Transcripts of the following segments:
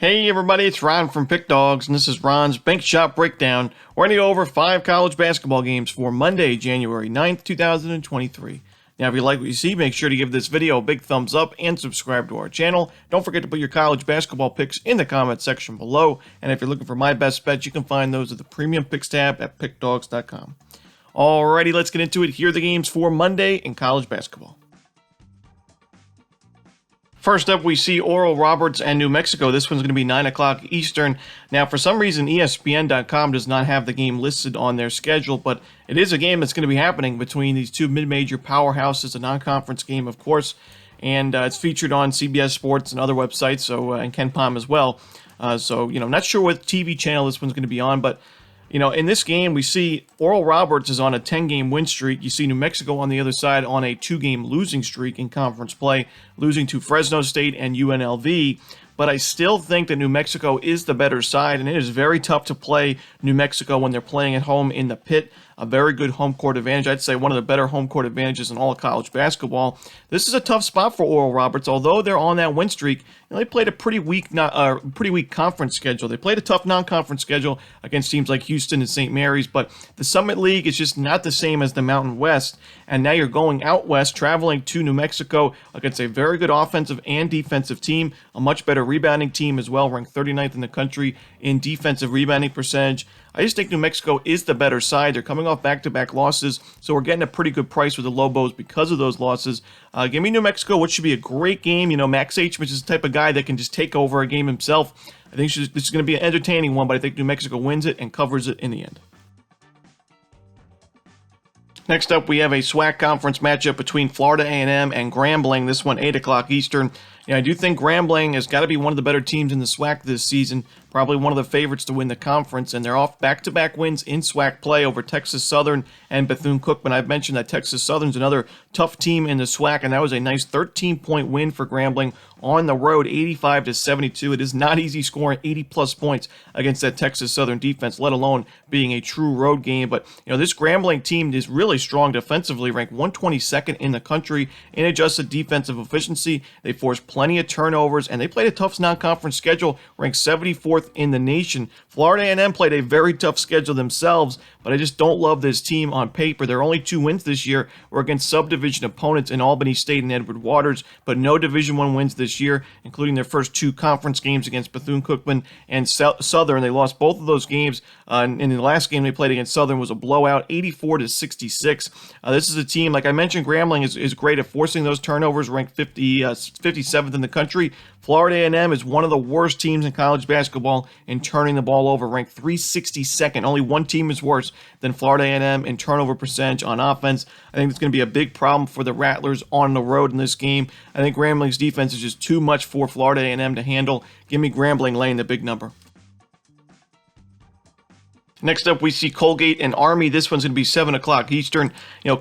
Hey everybody, it's Ron from Pick Dawgz, and this is Ron's Bank Shot Breakdown. We're going to go over 5 college basketball games for Monday, January 9th, 2023. Now, if you like what you see, make sure to give this video a big thumbs up and subscribe to our channel. Don't forget to put your college basketball picks in the comment section below. And if you're looking for my best bets, you can find those at the Premium Picks tab at pickdawgz.com. Alrighty, let's get into it. Here are the games for Monday in college basketball. First up, we see Oral Roberts and New Mexico. This one's going to be 9 o'clock Eastern. Now, for some reason, ESPN.com does not have the game listed on their schedule, but it is a game that's going to be happening between these two mid-major powerhouses, a non-conference game, of course, and it's featured on CBS Sports and other websites, and Ken Palm as well. Not sure what TV channel this one's going to be on, but in this game, we see Oral Roberts is on a 10-game win streak. You see New Mexico on the other side on a 2-game losing streak in conference play, losing to Fresno State and UNLV. But I still think that New Mexico is the better side, and it is very tough to play New Mexico when they're playing at home in the Pit. A very good home court advantage. I'd say one of the better home court advantages in all of college basketball. This is a tough spot for Oral Roberts, although they're on that win streak. They played a pretty weak conference schedule. They played a tough non-conference schedule against teams like Houston and St. Mary's, but the Summit League is just not the same as the Mountain West. And now you're going out west, traveling to New Mexico against a very good offensive and defensive team, a much better rebounding team as well, ranked 39th in the country in defensive rebounding percentage. I just think New Mexico is the better side. They're coming off back-to-back losses, so we're getting a pretty good price with the Lobos because of those losses. Give me New Mexico, which should be a great game. Max H, is the type of guy that can just take over a game himself. I think this is going to be an entertaining one, but I think New Mexico wins it and covers it in the end. Next up, we have a SWAC conference matchup between Florida A&M and Grambling. This one, 8 o'clock Eastern. I do think Grambling has got to be one of the better teams in the SWAC this season, probably one of the favorites to win the conference, and they're off back-to-back wins in SWAC play over Texas Southern and Bethune-Cookman. I've mentioned that Texas Southern's another tough team in the SWAC, and that was a nice 13-point win for Grambling on the road, 85-72. It is not easy scoring 80-plus points against that Texas Southern defense, let alone being a true road game. But, this Grambling team is really strong defensively, ranked 122nd in the country in adjusted defensive efficiency. They forced plenty of turnovers, and they played a tough non-conference schedule, ranked 74th in the nation. Florida A&M played a very tough schedule themselves, but I just don't love this team on paper. Their only 2 wins this year were against subdivision opponents in Albany State and Edward Waters, but no Division I wins this year, including their first 2 conference games against Bethune-Cookman and Southern. They lost both of those games, and in the last game they played against Southern was a blowout, 84-66. This is a team, like I mentioned, Grambling is great at forcing those turnovers, ranked 57th in the country. Florida A&M is one of the worst teams in college basketball in turning the ball over, ranked 362nd. Only one team is worse than Florida A&M in turnover percentage on offense. I think it's going to be a big problem for the Rattlers on the road in this game. I think Grambling's defense is just too much for Florida A&M to handle. Give me Grambling laying the big number. Next up, we see Colgate and Army. This one's going to be 7 o'clock Eastern.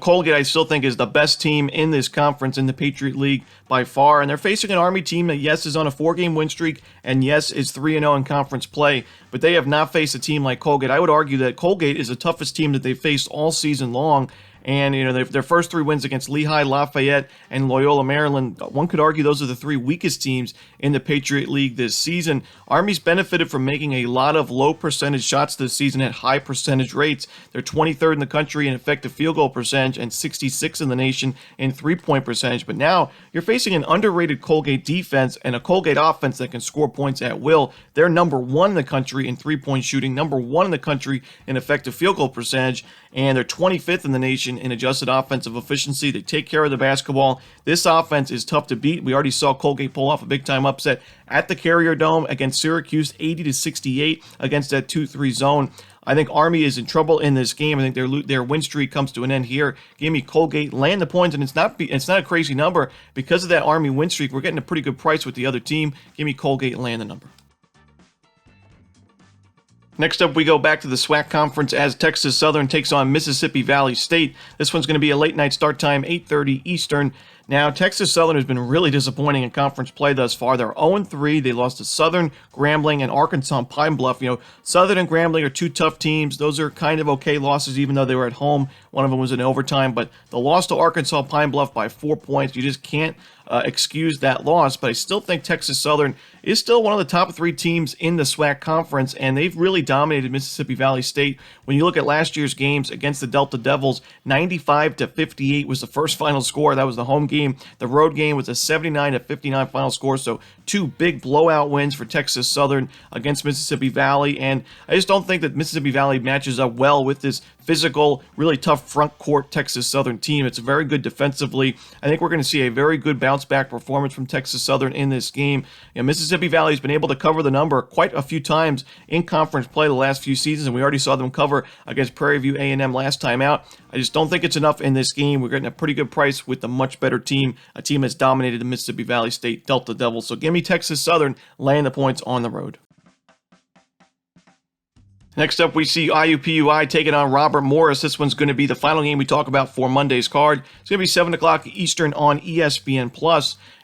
Colgate, I still think, is the best team in this conference in the Patriot League by far. And they're facing an Army team that, yes, is on a 4-game win streak and, yes, is 3-0 in conference play. But they have not faced a team like Colgate. I would argue that Colgate is the toughest team that they've faced all season long. And, their first 3 wins against Lehigh, Lafayette, and Loyola, Maryland, one could argue those are the 3 weakest teams in the Patriot League this season. Army's benefited from making a lot of low percentage shots this season at high percentage rates. They're 23rd in the country in effective field goal percentage and 66th in the nation in three-point percentage. But now you're facing an underrated Colgate defense and a Colgate offense that can score points at will. They're number 1 in the country in three-point shooting, number 1 in the country in effective field goal percentage, and they're 25th in the nation in adjusted offensive efficiency. They take care of the basketball. This offense is tough to beat. We already saw Colgate pull off a big-time upset at the Carrier Dome against Syracuse, 80-68 against that 2-3 zone. I think Army is in trouble in this game. I think their win streak comes to an end here. Give me Colgate laying the points, and it's not a crazy number because of that Army win streak. We're getting a pretty good price with the other team. Give me Colgate laying the number. Next up, we go back to the SWAC conference as Texas Southern takes on Mississippi Valley State. This one's going to be a late night start time, 8:30 Eastern. Now, Texas Southern has been really disappointing in conference play thus far. They're 0-3. They lost to Southern, Grambling, and Arkansas Pine Bluff. Southern and Grambling are 2 tough teams. Those are kind of okay losses, even though they were at home. One of them was in overtime, but the loss to Arkansas Pine Bluff by 4 points, you just can't excuse that loss, but I still think Texas Southern is still one of the top 3 teams in the SWAC conference, and they've really dominated Mississippi Valley State. When you look at last year's games against the Delta Devils, 95-58 was the first final score. That was the home game. The road game was a 79-59 final score, so 2 big blowout wins for Texas Southern against Mississippi Valley, and I just don't think that Mississippi Valley matches up well with this physical, really tough front court Texas Southern team. It's very good defensively. I think we're going to see a very good bounce back performance from Texas Southern in this game. Mississippi Valley's been able to cover the number quite a few times in conference play the last few seasons, and we already saw them cover against Prairie View A&M last time out. I just don't think it's enough in this game. We're getting a pretty good price with a much better team, a team that's dominated the Mississippi Valley State Delta Devils. So give me Texas Southern laying the points on the road. Next up, we see IUPUI taking on Robert Morris. This one's going to be the final game we talk about for Monday's card. It's going to be 7 o'clock Eastern on ESPN+.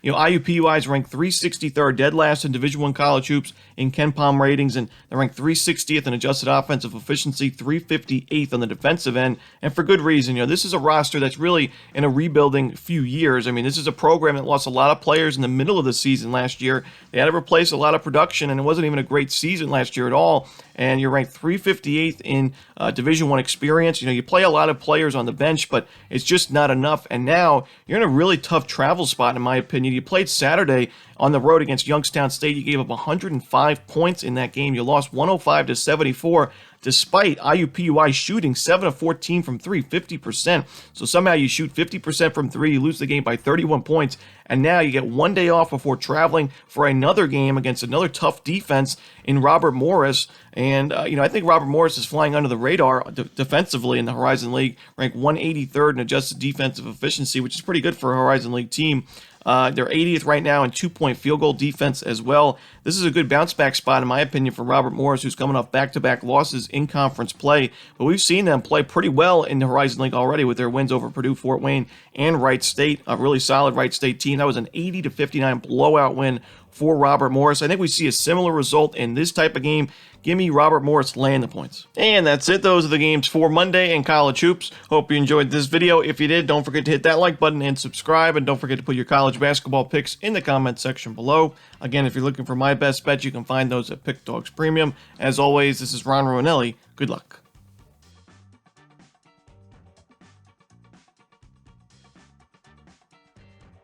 IUPUI is ranked 363rd, dead last in Division I college hoops in KenPom ratings, and they're ranked 360th in adjusted offensive efficiency, 358th on the defensive end, and for good reason. This is a roster that's really in a rebuilding few years. This is a program that lost a lot of players in the middle of the season last year. They had to replace a lot of production, and it wasn't even a great season last year at all, and you're ranked 358th in Division I experience. You play a lot of players on the bench, but it's just not enough, and now you're in a really tough travel spot, in my opinion. You played Saturday on the road against Youngstown State. You gave up 105 points in that game. You lost 105-74, despite IUPUI shooting 7 of 14 from 3, 50%. So somehow you shoot 50% from 3, you lose the game by 31 points, and now you get one day off before traveling for another game against another tough defense in Robert Morris. And, I think Robert Morris is flying under the radar defensively in the Horizon League, ranked 183rd in adjusted defensive efficiency, which is pretty good for a Horizon League team. They're 80th right now in 2-point field goal defense as well. This is a good bounce back spot, in my opinion, for Robert Morris, who's coming off back-to-back losses in conference play. But we've seen them play pretty well in the Horizon League already with their wins over Purdue, Fort Wayne, and Wright State, a really solid Wright State team. That was an 80-59 blowout win for Robert Morris. I think we see a similar result in this type of game. Give me Robert Morris laying the points. And that's it. Those are the games for Monday in college hoops. Hope you enjoyed this video. If you did, don't forget to hit that like button and subscribe. And don't forget to put your college basketball picks in the comment section below. Again, if you're looking for my best bet, you can find those at Pickdawgz Premium. As always, this is Ron Romanelli. Good luck.